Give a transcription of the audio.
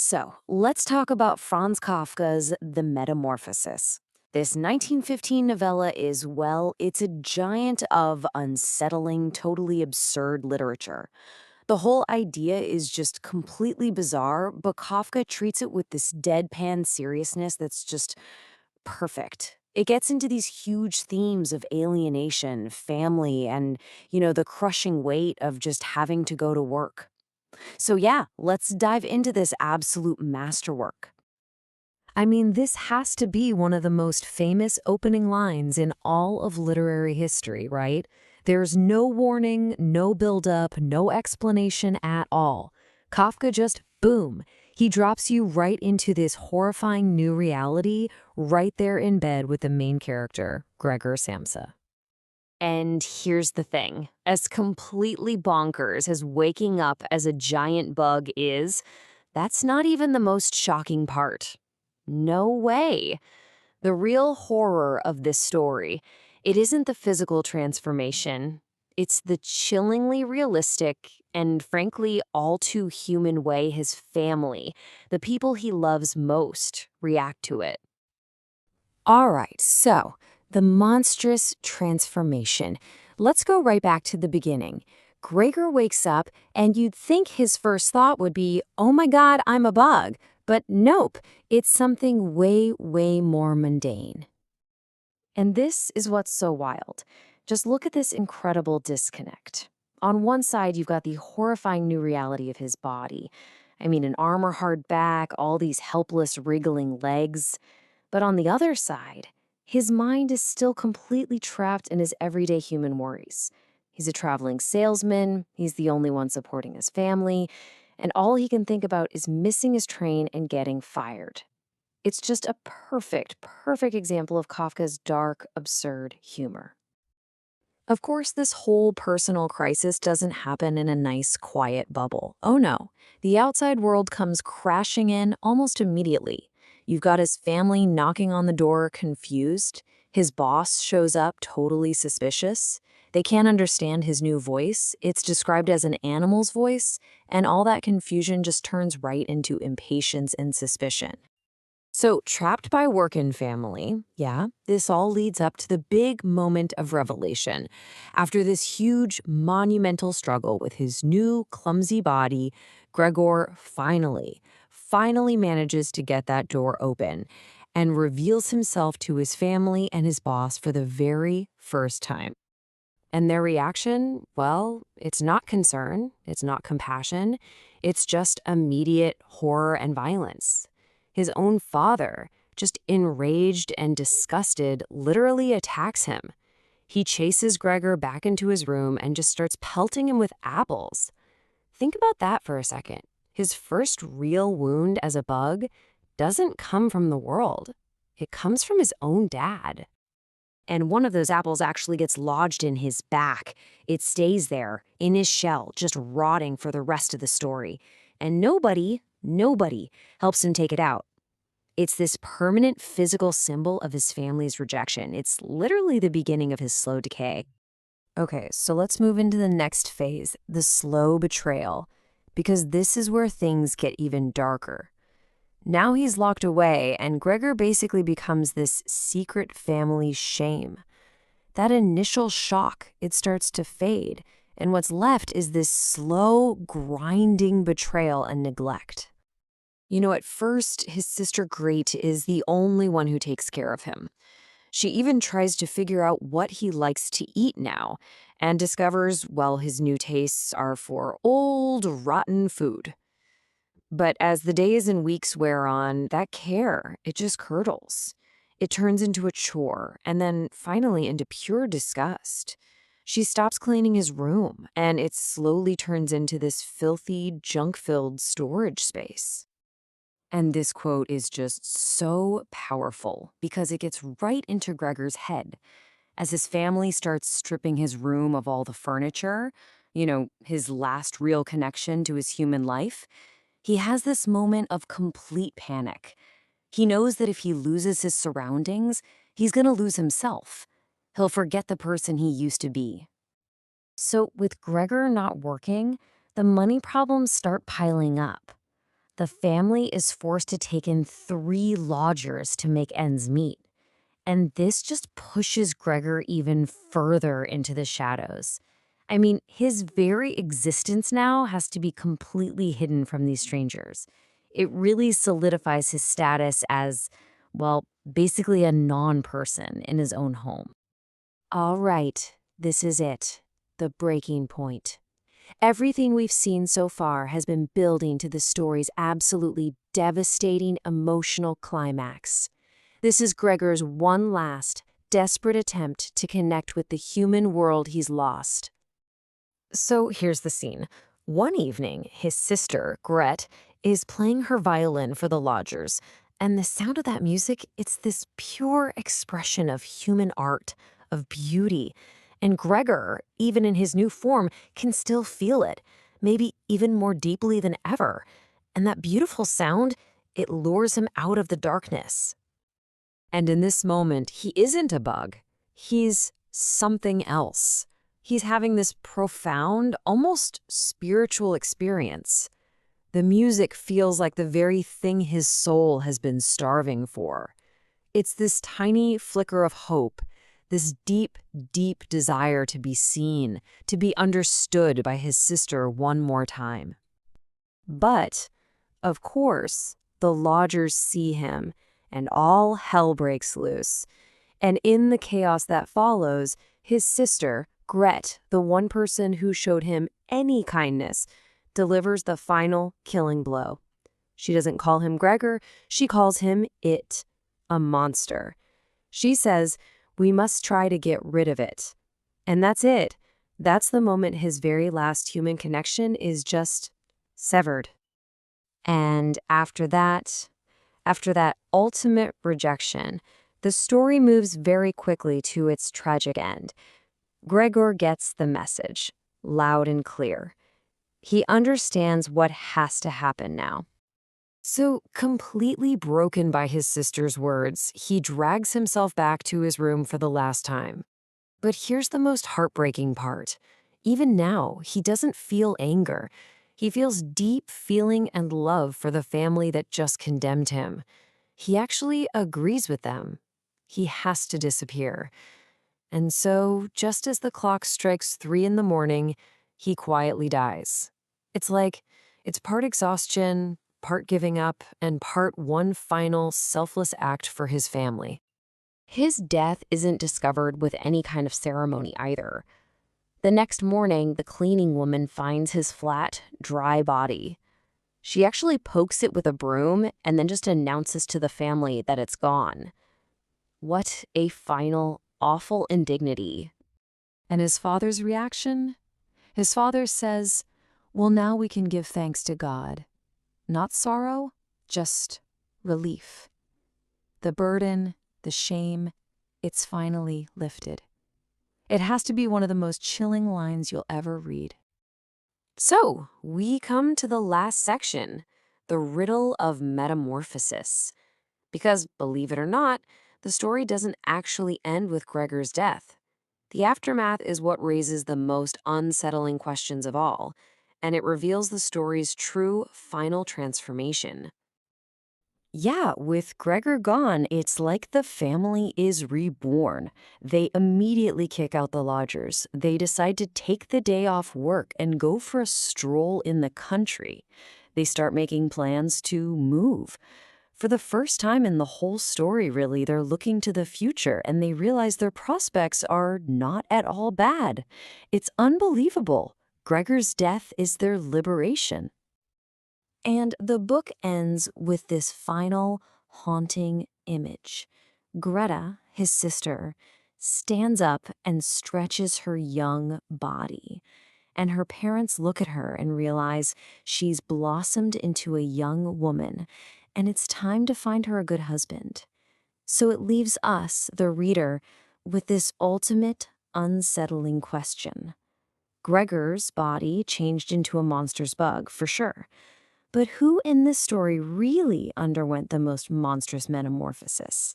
So let's talk about Franz Kafka's The Metamorphosis. This 1915 novella is, well, it's a giant of unsettling, totally absurd literature. The whole idea is just completely bizarre, but Kafka treats it with this deadpan seriousness that's just perfect. It gets into these huge themes of alienation, family, and, the crushing weight of just having to go to work. So, yeah, let's dive into this absolute masterwork. I mean, this has to be one of the most famous opening lines in all of literary history, right? There's no warning, no build-up, no explanation at all. Kafka just, boom, he drops you right into this horrifying new reality right there in bed with the main character, Gregor Samsa. And here's the thing, as completely bonkers as waking up as a giant bug is, that's not even the most shocking part. No way. The real horror of this story, it isn't the physical transformation. It's the chillingly realistic and frankly all too human way his family, the people he loves most, react to it. All right, so the monstrous transformation. Let's go right back to the beginning. Gregor wakes up, and you'd think his first thought would be, oh my God, I'm a bug. But nope, it's something way, way more mundane. And this is what's so wild. Just look at this incredible disconnect. On one side, you've got the horrifying new reality of his body. I mean, an armor-hard back, all these helpless, wriggling legs. But on the other side, his mind is still completely trapped in his everyday human worries. He's a traveling salesman, he's the only one supporting his family, and all he can think about is missing his train and getting fired. It's just a perfect, perfect example of Kafka's dark, absurd humor. Of course, this whole personal crisis doesn't happen in a nice, quiet bubble. Oh no, the outside world comes crashing in almost immediately. You've got his family knocking on the door, confused. His boss shows up totally suspicious. They can't understand his new voice. It's described as an animal's voice, and all that confusion just turns right into impatience and suspicion. So, trapped by work and family, yeah, this all leads up to the big moment of revelation. After this huge, monumental struggle with his new, clumsy body, Gregor finally manages to get that door open and reveals himself to his family and his boss for the very first time. And their reaction, well, it's not concern, it's not compassion, it's just immediate horror and violence. His own father, just enraged and disgusted, literally attacks him. He chases Gregor back into his room and just starts pelting him with apples. Think about that for a second. His first real wound as a bug doesn't come from the world. It comes from his own dad. And one of those apples actually gets lodged in his back. It stays there, in his shell, just rotting for the rest of the story. And nobody helps him take it out. It's this permanent physical symbol of his family's rejection. It's literally the beginning of his slow decay. Okay, so let's move into the next phase, the slow betrayal, because this is where things get even darker. Now he's locked away, and Gregor basically becomes this secret family shame. That initial shock, it starts to fade, and what's left is this slow, grinding betrayal and neglect. At first, his sister Great is the only one who takes care of him. She even tries to figure out what he likes to eat now, and discovers, well, his new tastes are for old, rotten food. But as the days and weeks wear on, that care, it just curdles. It turns into a chore, and then finally into pure disgust. She stops cleaning his room, and it slowly turns into this filthy, junk-filled storage space. And this quote is just so powerful because it gets right into Gregor's head. As his family starts stripping his room of all the furniture, his last real connection to his human life, he has this moment of complete panic. He knows that if he loses his surroundings, he's going to lose himself. He'll forget the person he used to be. So with Gregor not working, the money problems start piling up. The family is forced to take in 3 lodgers to make ends meet. And this just pushes Gregor even further into the shadows. I mean, his very existence now has to be completely hidden from these strangers. It really solidifies his status as, well, basically a non-person in his own home. All right, this is it, the breaking point. Everything we've seen so far has been building to the story's absolutely devastating emotional climax. This is Gregor's one last, desperate attempt to connect with the human world he's lost. So here's the scene. One evening, his sister, Gret, is playing her violin for the lodgers, and the sound of that music, it's this pure expression of human art, of beauty. And Gregor, even in his new form, can still feel it, maybe even more deeply than ever. And that beautiful sound, it lures him out of the darkness. And in this moment, he isn't a bug. He's something else. He's having this profound, almost spiritual experience. The music feels like the very thing his soul has been starving for. It's this tiny flicker of hope, this deep, deep desire to be seen, to be understood by his sister one more time. But, of course, the lodgers see him, and all hell breaks loose. And in the chaos that follows, his sister, Gret, the one person who showed him any kindness, delivers the final killing blow. She doesn't call him Gregor, she calls him it, a monster. She says, we must try to get rid of it. And that's it. That's the moment his very last human connection is just severed. And after that ultimate rejection, the story moves very quickly to its tragic end. Gregor gets the message, loud and clear. He understands what has to happen now. So, completely broken by his sister's words, he drags himself back to his room for the last time. But here's the most heartbreaking part. Even now, he doesn't feel anger. He feels deep feeling and love for the family that just condemned him. He actually agrees with them. He has to disappear. And so, just as the clock strikes 3 in the morning, he quietly dies. It's part exhaustion, part giving up, and part one final selfless act for his family. His death isn't discovered with any kind of ceremony either. The next morning, the cleaning woman finds his flat, dry body. She actually pokes it with a broom and then just announces to the family that it's gone. What a final, awful indignity. And his father's reaction? His father says, well, now we can give thanks to God. Not sorrow, just relief. The burden, the shame, it's finally lifted. It has to be one of the most chilling lines you'll ever read. So, we come to the last section, the riddle of metamorphosis. Because, believe it or not, the story doesn't actually end with Gregor's death. The aftermath is what raises the most unsettling questions of all, and it reveals the story's true final transformation. Yeah, with Gregor gone, it's like the family is reborn. They immediately kick out the lodgers. They decide to take the day off work and go for a stroll in the country. They start making plans to move. For the first time in the whole story, really, they're looking to the future and they realize their prospects are not at all bad. It's unbelievable. Gregor's death is their liberation. And the book ends with this final, haunting image. Greta, his sister, stands up and stretches her young body. And her parents look at her and realize she's blossomed into a young woman, and it's time to find her a good husband. So it leaves us, the reader, with this ultimate, unsettling question. Gregor's body changed into a monster's bug, for sure. But who in this story really underwent the most monstrous metamorphosis?